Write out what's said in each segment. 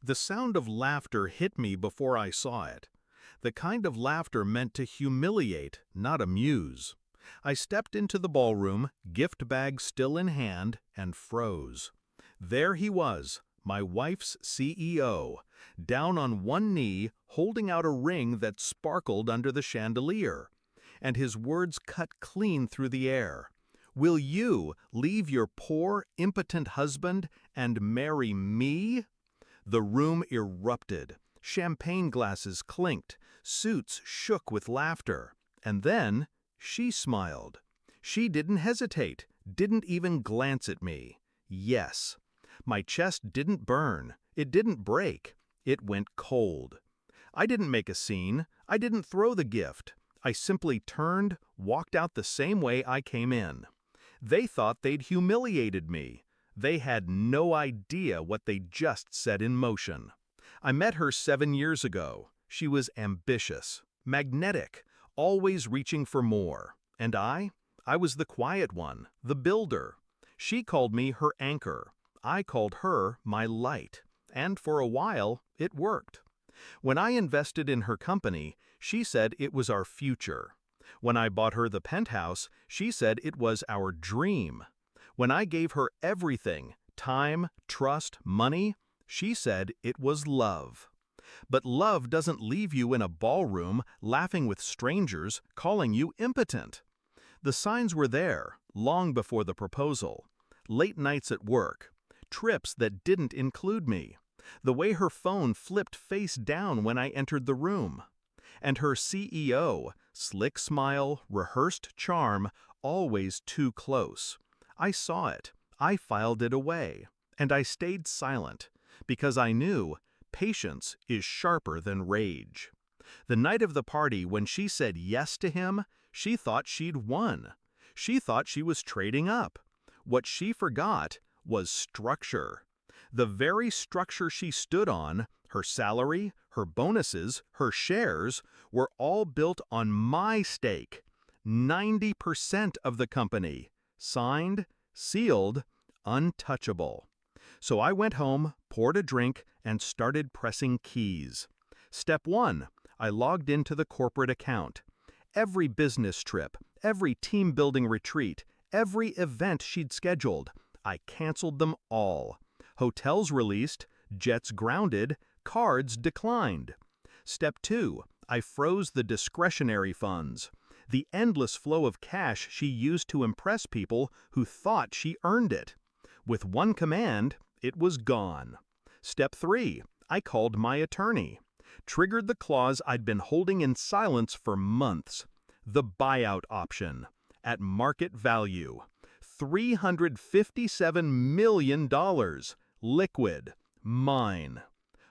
The sound of laughter hit me before I saw it. The kind of laughter meant to humiliate, not amuse. I stepped into the ballroom, gift bag still in hand, and froze. There he was, my wife's CEO, down on one knee, holding out a ring that sparkled under the chandelier. And his words cut clean through the air. "Will you leave your poor, impotent husband and marry me?" The room erupted. Champagne glasses clinked. Suits shook with laughter. And then she smiled. She didn't hesitate, didn't even glance at me. Yes. My chest didn't burn. It didn't break. It went cold. I didn't make a scene. I didn't throw the gift. I simply turned, walked out the same way I came in. They thought they'd humiliated me. They had no idea what they just set in motion. I met her 7 years ago. She was ambitious, magnetic, always reaching for more. And I was the quiet one, the builder. She called me her anchor. I called her my light. And for a while, it worked. When I invested in her company, she said it was our future. When I bought her the penthouse, she said it was our dream. When I gave her everything, time, trust, money, she said it was love. But love doesn't leave you in a ballroom, laughing with strangers, calling you impotent. The signs were there, long before the proposal. Late nights at work. Trips that didn't include me. The way her phone flipped face down when I entered the room. And her CEO, slick smile, rehearsed charm, always too close. I saw it. I filed it away. And I stayed silent, because I knew patience is sharper than rage. The night of the party when she said yes to him, she thought she'd won. She thought she was trading up. What she forgot was structure. The very structure she stood on, her salary, her bonuses, her shares, were all built on my stake. 90% of the company. Signed, sealed, untouchable. So I went home, poured a drink, and started pressing keys. Step 1, I logged into the corporate account. Every business trip, every team-building retreat, every event she'd scheduled, I canceled them all. Hotels released, jets grounded, cards declined. Step 2, I froze the discretionary funds. The endless flow of cash she used to impress people who thought she earned it. With one command, it was gone. Step 3, I called my attorney. Triggered the clause I'd been holding in silence for months. The buyout option. At market value. $357 million. Liquid. Mine.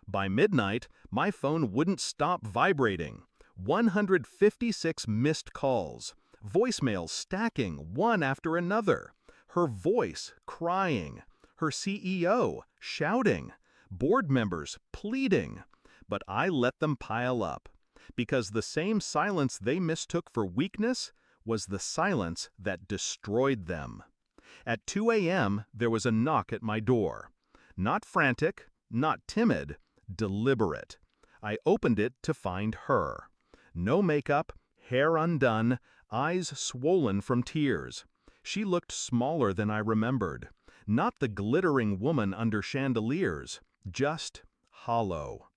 By midnight, my phone wouldn't stop vibrating. 156 missed calls. Voicemails stacking one after another. Her voice crying. Her CEO shouting. Board members pleading. But I let them pile up. Because the same silence they mistook for weakness was the silence that destroyed them. At 2 a.m., there was a knock at my door. Not frantic, not timid, deliberate. I opened it to find her. No makeup, hair undone, eyes swollen from tears. She looked smaller than I remembered. Not the glittering woman under chandeliers, just hollow.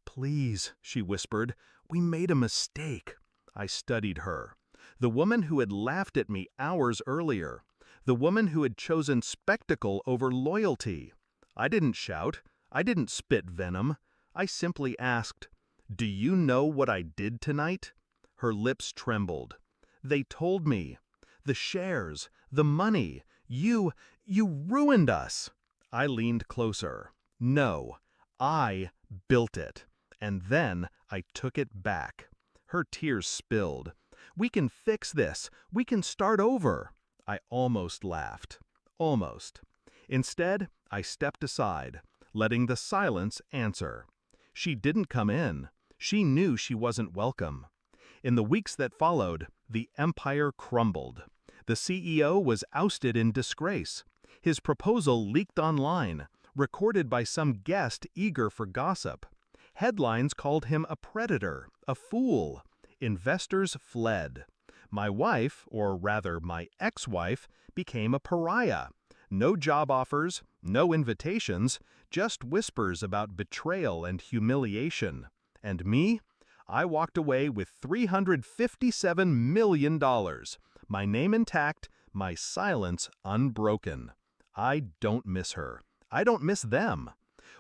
"Please," she whispered, "we made a mistake." I studied her. The woman who had laughed at me hours earlier. The woman who had chosen spectacle over loyalty. I didn't shout. I didn't spit venom. I simply asked, "Do you know what I did tonight?" Her lips trembled. "They told me. The shares, the money. You ruined us." I leaned closer. "No, I built it. And then I took it back." Her tears spilled. "We can fix this. We can start over." I almost laughed. Almost. Instead, I stepped aside, letting the silence answer. She didn't come in. She knew she wasn't welcome. In the weeks that followed, the empire crumbled. The CEO was ousted in disgrace. His proposal leaked online. recorded by some guest eager for gossip. Headlines called him a predator, a fool. Investors fled. My wife, or rather my ex-wife, became a pariah. No job offers, no invitations, just whispers about betrayal and humiliation. And me? I walked away with $357 million. My name intact, my silence unbroken. I don't miss her. I don't miss them.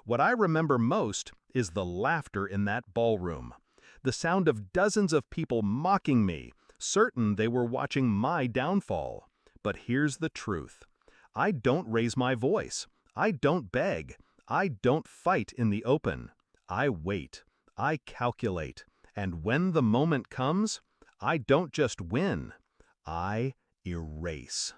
What I remember most is the laughter in that ballroom. The sound of dozens of people mocking me, certain they were watching my downfall. But here's the truth. I don't raise my voice. I don't beg. I don't fight in the open. I wait. I calculate. And when the moment comes, I don't just win. I erase.